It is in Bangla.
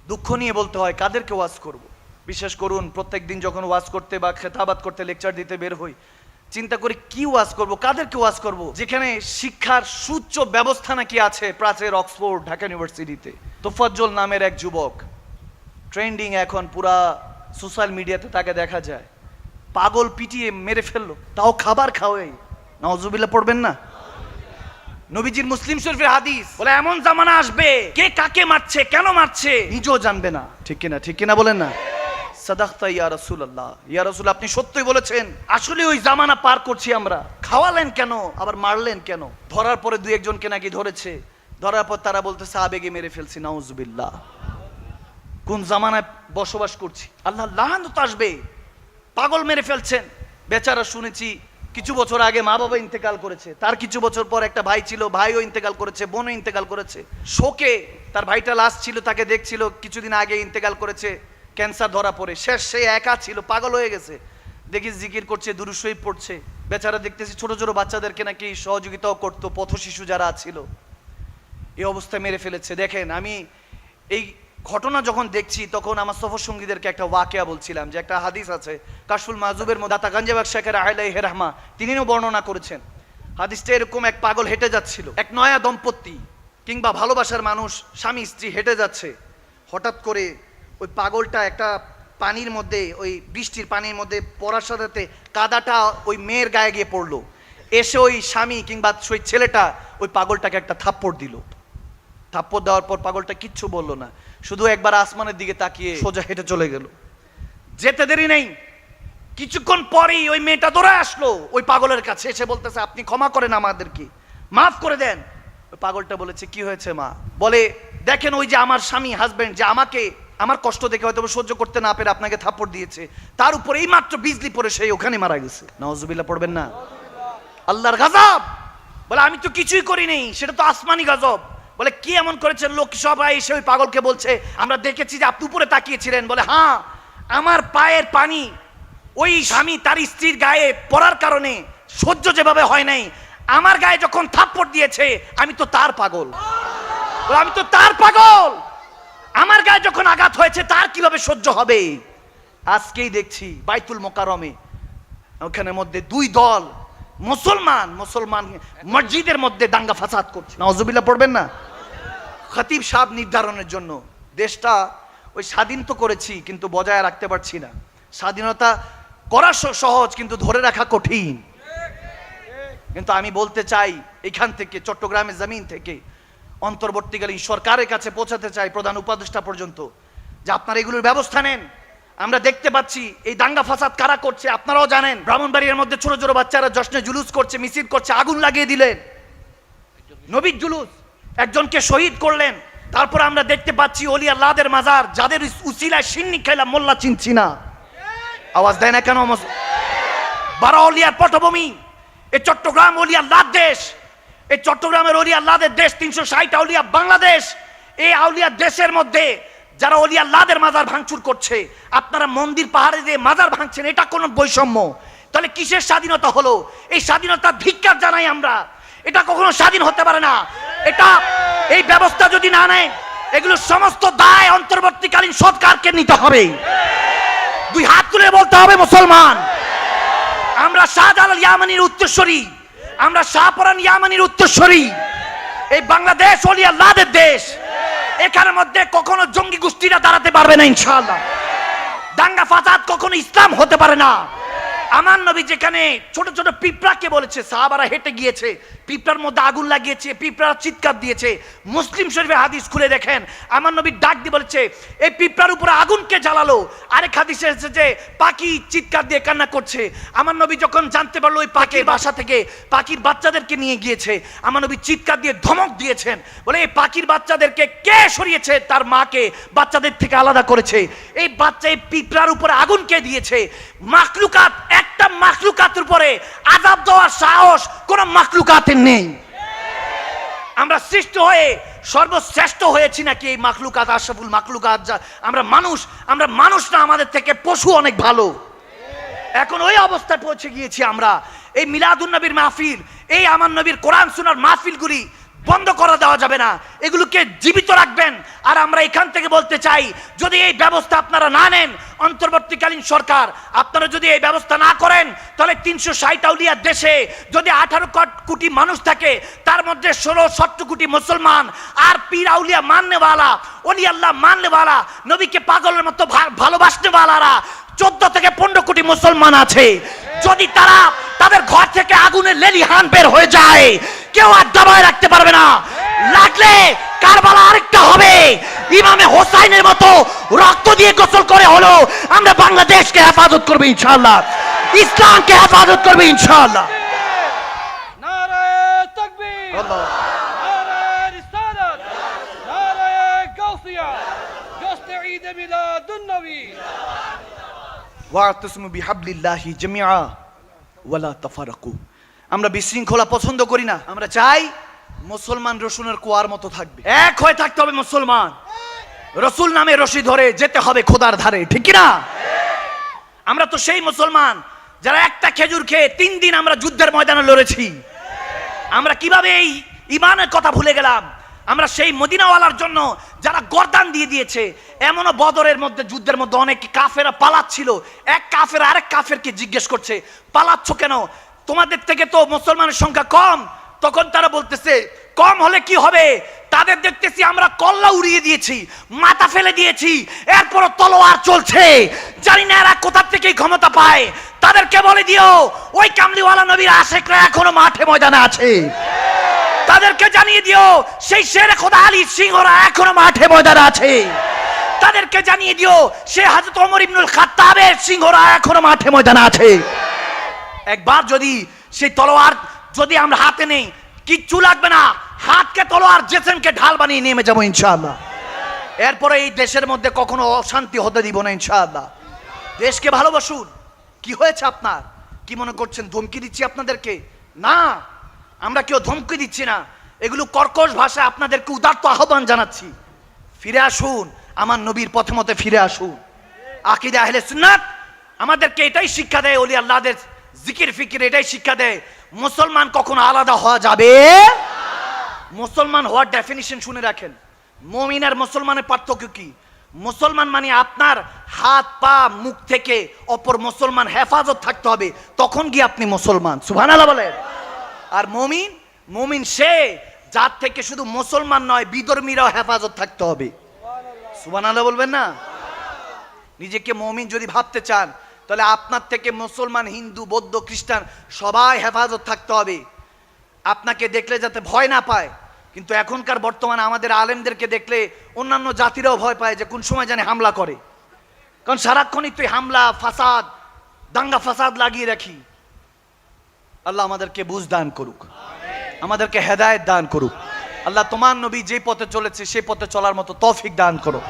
দুঃখ নিয়ে বলতে হয় কাদেরকে ওয়াজ করব। বিশ্বাস করুন প্রত্যেক দিন যখন ওয়াজ করতে বা খেতাবাত করতে লেকচার দিতে বের হই, চিন্তা করি কি ওয়াজ করব, কাদেরকে ওয়াজ করব, যেখানে শিক্ষার সুউচ্চ ব্যবস্থা নাকি আছে প্রাচ্যের অক্সফোর্ড ঢাকা ইউনিভার্সিটিতে। তোফাজ্জল নামের এক যুবক, ট্রেন্ডিং এখন পুরা সোশ্যাল মিডিয়াতে, তাকে দেখা যায় পাগল পিটিয়ে মেরে ফেললো, তাও খাবার খাওয়াই। নাউজুবিল্লাহ পড়বেন না? নবীজির মুসলিম শরীফের হাদিস বলে এমন জামানা আসবে কে কাকে মারছে কেন মারছে নিজেও জানবে না। ঠিক কিনা? ঠিক কিনা বলেন না? সাদাকতা ইয়া রাসূলুল্লাহ, ইয়া রাসূল আপনি সত্যই বলেছেন। আসলে ওই জামানা পার করছি আমরা। খাওয়ালেন কেন, আবার মারলেন কেন? ধরার পরে দুই একজনকে নাকি ধরেছে, ধরার পর তারা বলতেছে আবেগে মেরে ফেলছি। নাউজুবিল্লাহ, কোন জামানায় বসবাস করছি? আল্লাহ লানত আসবে। পাগল মেরে ফেলছেন। বেচারা শুনেছি কিছু বছর আগে মা বাবা ইন্তেকাল করেছে, তার কিছু বছর পর একটা ভাই ছিল, ভাইও ইন্তেকাল করেছে, বোনও ইন্তেকাল করেছে। শোকে তার ভাইটা লাশ ছিল, তাকে দেখছিল, কিছুদিন আগে ইন্তেকাল করেছে, ক্যান্সার ধরা পড়ে। শেষ সে একা ছিল, পাগল হয়ে গেছে। দেখি জিকির করছে, দুরূদ শরীফ পড়ছে। বেচারা দেখতেছি ছোট ছোট বাচ্চাদেরকে নাকি সহযোগিতাও করতো, পথ শিশু যারা ছিল। এই অবস্থায় মেরে ফেলেছে। দেখেন, আমি এই ঘটনা যখন দেখছি তখন আমার সফর সঙ্গীদেরকে একটা ওয়াকিয়া বলছিলাম, যে একটা হাদিস আছে কাশফুল মাহজুবের মধ্যে দাতা গাঞ্জাবাগ শেখের আলাইহি রাহমা তিনিও বর্ণনা করেছেন। হাদিসটা এরকম, এক পাগল হেঁটে যাচ্ছিল, এক নয়া দম্পতি কিংবা ভালোবাসার মানুষ স্বামী স্ত্রী হেঁটে যাচ্ছে। হঠাৎ করে ওই পাগলটা একটা পানির মধ্যে, ওই বৃষ্টির পানির মধ্যে পড়ার সাথে সাথে কাদাটা ওই মেয়ের গায়ে গিয়ে পড়লো। এসে ওই স্বামী কিংবা ওই ছেলেটা ওই পাগলটাকে একটা থাপ্পড় দিল। থাপ্পড় দেওয়ার পর পাগলটা কিচ্ছু বললো না, শুধু একবার আসমানের দিকে তাকিয়ে সোজা হেঁটে চলে গেল। যেতে দেরি নেই, কিছুক্ষণ পরেই ওই মেয়েটা দৌড়ে আসলো ওই পাগলের কাছে, এসে বলতেছে আপনি ক্ষমা করেন আমাদেরকে, মাফ করে দেন। ওই পাগলটা বলেছে কি হয়েছে মা? বলে দেখেন ওই যে আমার স্বামী হাজবেন্ড, যে আমাকে আমার কষ্ট দেখে হয়তো সহ্য করতে না পেরে আপনাকে থাপ্পড় দিয়েছে, তার উপরে এই মাত্র বিজলি পড়ে সেই ওখানে মারা গেছে। নাউজুবিল্লাহ পড়বেন না? আল্লাহর গজব। বলে আমি তো কিছুই করিনি, সেটা তো আসমানি গজব। বলে কি এমন করেছেন? লোক সবাই এসে ওই পাগলকে বলছে আমরা দেখেছি যে আপনি উপরে তাকিয়েছিলেন। বলে হ্যাঁ, আমার পায়ের পানি ওই স্বামী তার স্ত্রীর গায়ে পড়ার কারণে সহ্য যেভাবে হয় নাই, আমার গায়ে যখন থাপ্পড় দিয়েছে আমি তো তার পাগল। আমি তো তার পাগল, আমার গায়ে যখন আঘাত হয়েছে তার কিভাবে সহ্য হবে? আজকেই দেখছি বাইতুল মোকাররমে ওখানে মধ্যে দুই দল মুসলমান মসজিদের মধ্যে দাঙ্গা ফাসাদ করছে। নাউজুবিল্লাহ পড়বেন না? খতিব সাহেব নির্ধারণের জন্য দেশটা ওই স্বাধীন তো করেছি কিন্তু বজায় রাখতে পারছি না। স্বাধীনতা করা সহজ কিন্তু ধরে রাখা কঠিন। কিন্তু আমি বলতে চাই এখান থেকে, চট্টগ্রামের জমিন থেকে অন্তর্বর্তীকালীন সরকারের কাছে পৌঁছাতে চাই, প্রধান উপদেষ্টা পর্যন্ত, যে আপনারা এগুলোর ব্যবস্থা নেন। আমরা দেখতে পাচ্ছি এই দাঙ্গা ফাসাদ কারা করছে আপনারাও জানেন। ব্রাহ্মণবাড়িয়ার মধ্যে ছোট ছোট বাচ্চারা জশ্নে জুলুস করছে, মিছিল করছে, আগুন লাগিয়ে দিলেন। নবীর জুলুস, একজনকে শহীদ করলেন। তারপর আমরা দেখতে পাচ্ছি ওলি আল্লাহদের মাজার, যাদের উসিলায় সিন্নি খাইলাম মোল্লা চিনছি না। আওয়াজ দেয় না কেন? বারাউলিয়ার পটভূমি, এই চট্টগ্রাম ওলি আল্লাহর দেশ, এই চট্টগ্রামের ওলি আল্লাহদের দেশ, 360 আউলিয়া বাংলাদেশ। এই আউলিয়া দেশের মধ্যে যারা ওলি আল্লাহদের মাজার ভাঙচুর করছে, আপনারা মন্দির পাহাড়ে দিয়ে মাজার ভাঙছেন, এটা কোন বৈষম্য? তাহলে কিসের স্বাধীনতা হলো? এই স্বাধীনতার ধিক্কার জানাই আমরা। এটা কখনো স্বাধীন হতে পারে না। এটা এই ব্যবস্থা যদি না নেয়, এগুলো সমস্ত দায় অন্তর্বর্তীকালীন সরকারকে নিতে হবে। দুই হাত তুলে বলতে হবে মুসলমান, আমরা শাহজালাল ইয়ামানির উত্তরসূরি, আমরা শাহপরান ইয়ামানির উত্তরসূরি। এই বাংলাদেশ ওলি আল্লাহদের দেশ, এখানের মধ্যে কখনো জঙ্গি গোষ্ঠীরা দাঁড়াতে পারবে না ইনশাআল্লাহ। দাঙ্গা ফাসাদ কখনো ইসলাম হতে পারে না। আমার নবী যেখানে ছোট ছোট পিঁপড়াকে বলেছে, সাহাবারা হেঁটে গিয়েছে, পিঁপড়ার মধ্যে আগুন লাগিয়েছে, পিঁপড়ারা চিৎকার দিয়েছে। মুসলিম শরীফের হাদিস খুলে দেখেন, আমার নবী ডাক দিয়ে বলেছে এই পিঁপড়ার উপরে আগুনকে জ্বালালো। আরেক হাদিসে এসেছে যে পাখি চিৎকার দিয়ে কান্না করছে। আমার নবী যখন জানতে পারলো ওই পাখির বাসা থেকে পাখির বাচ্চাদেরকে নিয়ে গিয়েছে, আমার নবী চিৎকার দিয়ে ধমক দিয়েছেন, বলে এই পাখির বাচ্চাদেরকে কে সরিয়েছে? তার মাকে বাচ্চাদের থেকে আলাদা করেছে। এই বাচ্চা এই পিঁপড়ার উপরে আগুন কে দিয়েছে? মাখলুকাত, একটা মাখলুকাতের উপরে আযাব দেওয়ার সাহস কোন মাখলুকাতের নেই। আমরা সৃষ্টি হয়ে সর্বশ্রেষ্ঠ হয়েছি নাকি এই মাখলুকাত, আশরাফুল মাখলুকাত? আমরা মানুষ না, আমাদের থেকে পশু অনেক ভালো। এখন ওই অবস্থায় পৌঁছে গিয়েছি আমরা। এই মিলাদুন নবীর মাহফিল, এই আমার নবীর কোরআন শোনার মাহফিলগুলি বন্ধ করা দেওয়া যাবে না, এগুলোকে জীবিত রাখবেন। আর আমরা এখান থেকে বলতে চাই, যদি এই ব্যবস্থা আপনারা না নেন, অন্তর্বর্তীকালীন সরকার আপনারা যদি এই ব্যবস্থা না করেন, তাহলে 360 আউলিয়ার দেশে যদি 18 কোটি মানুষ থাকে, তার মধ্যে 16-17 কোটি মুসলমান আর পীর আউলিয়া মাননেওয়ালা, ওলি আল্লাহ মাননেওয়ালা, নবীকে পাগলের মতো ভালোবাসনেওয়ালারা 14 থেকে 15 কোটি মুসলমান আছে। যদি তারা তাদের ঘর থেকে আগুনের লেলিহান বের হয়ে যায়, কেউ আর দাবায় রাখতে পারবে না। লাগলে কারবালা আরেকটা হবে, ইমামে হোসাইনের মতো রক্ত দিয়ে গোসল করে হলো আমরা বাংলাদেশকে হেফাজত করব ইনশাআল্লাহ, ইসলামকে হেফাজত করব ইনশাআল্লাহ। নারে তাকবীর, নারে রিসালাত, নারে গাউসিয়া, জশ্নে ঈদ মিলাদুন নবী। ওয়াতাসিমু বিহাবলিল্লাহি জামিআ ওয়ালা তাফারাকু। আমরা বিশৃঙ্খলা পছন্দ করি না, আমরা চাই মুসলমান রসুনের কুয়ার মতো থাকবে, এক হয়ে থাকতে হবে মুসলমান। রসুল নামে রশি ধরে যেতে হবে খোদার ধারে, ঠিক কি না? আমরা তো সেই মুসলমান যারা একটা খেজুর খেয়ে 3 দিন আমরা যুদ্ধের ময়দানে লড়েছি। আমরা কিভাবে এই ইমানের কথা ভুলে গেলাম? আমরা সেই মদিনাওয়ালার জন্য যারা গর্দান দিয়ে দিয়েছে। এমনও বদরের মধ্যে যুদ্ধের মধ্যে অনেক কাফেরা পালাচ্ছিল, এক কাফের আরেক কাফেরকে জিজ্ঞেস করছে, পালাচ্ছ কেন? তোমাদের থেকে তো মুসলমানের সংখ্যা কম। তখন তারা বলতেছে, কম হলে কি হবে, তাদের দেখতেছি আমরা কল্লা উড়িয়ে দিয়েছি, মাথা ফেলে দিয়েছি, এরপরও তলোয়ার চলছে। জানি না এরা কোথা থেকে ক্ষমতা পায়। তাদেরকে বলে দিও, ওই কামলিওয়ালা নবীর আশিকরা এখনো মাঠে ময়দানে আছে। তাদেরকে জানিয়ে দিও, সেই শেরে খোদা আলী সিংহরা এখনো মাঠে ময়দানে আছে। তাদেরকে জানিয়ে দিও, সেই হযরত ওমর ইবনুল খাত্তাবের সিংহরা এখনো মাঠে ময়দানে আছে। একবার যদি সেই তলোয়ার যদি আমরা হাতে নেই, কিচ্ছু লাগবে না, হাতকে তলোয়ার জেসেনকে ঢাল বানিয়ে নেমে যাবো ইনশাআল্লাহ। এরপরে এই দেশের মধ্যে কখনো অশান্তি হতে দিব না ইনশাআল্লাহ। দেশকে ভালোবাসুন। কি হয়েছে আপনার? কি মনে করছেন ধমকি দিচ্ছি আপনাদেরকে? না, আমরা কেউ ধমকি দিচ্ছি না। এগুলো কর্কশ ভাষায় আপনাদেরকে উদাত্ত আহ্বান জানাচ্ছি, ফিরে আসুন, আমার নবীর পথে মতে ফিরে আসুন। আকীদা আহলে সুন্নাত আমাদেরকে এটাই শিক্ষা দেয়, ওলি আল্লাহদের জিকির ফিকির এটাই শিক্ষা দেয়। মুসলমান কখনো আলাদা হওয়া যাবে। মুসলমান হওয়ার ডেফিনিশন শুনে রাখেন। মুমিন আর মুসলমানের পার্থক্য কি? মুসলমান মানে আপনার হাত পা মুখ থেকে অপর মুসলমান হেফাজত থাকতে হবে, তখন গিয়ে আপনি মুসলমান। সুবহানাল্লাহ বলেন। আর মুমিন, মুমিন সে যার থেকে শুধু মুসলমান নয় বিধর্মীরাও হেফাজত থাকতে হবে। সুবহানাল্লাহ বলবেন না? নিজেকে মুমিন যদি ভাবতে চান, তাহলে আপনার থেকে মুসলমান, হিন্দু, বৌদ্ধ, খ্রিস্টান সবাই হেফাজত থাকতে হবে। আপনাকে দেখলে যাতে ভয় না পায়। কিন্তু এখনকার বর্তমানে আমাদের আলেমদেরকে দেখলে অন্যান্য জাতিরাও ভয় পায় যে কোন সময় জানে হামলা করে। কারণ সারাক্ষণই তুই হামলা, ফাসাদ, দাঙ্গা ফাসাদ লাগিয়ে রাখি। আল্লাহ আমাদেরকে বুঝ দান করুক, আমাদেরকে হেদায়েত দান করুক। আল্লাহ তোমার নবী যে পথে চলেছে সেই পথে চলার মতো তৌফিক দান করো।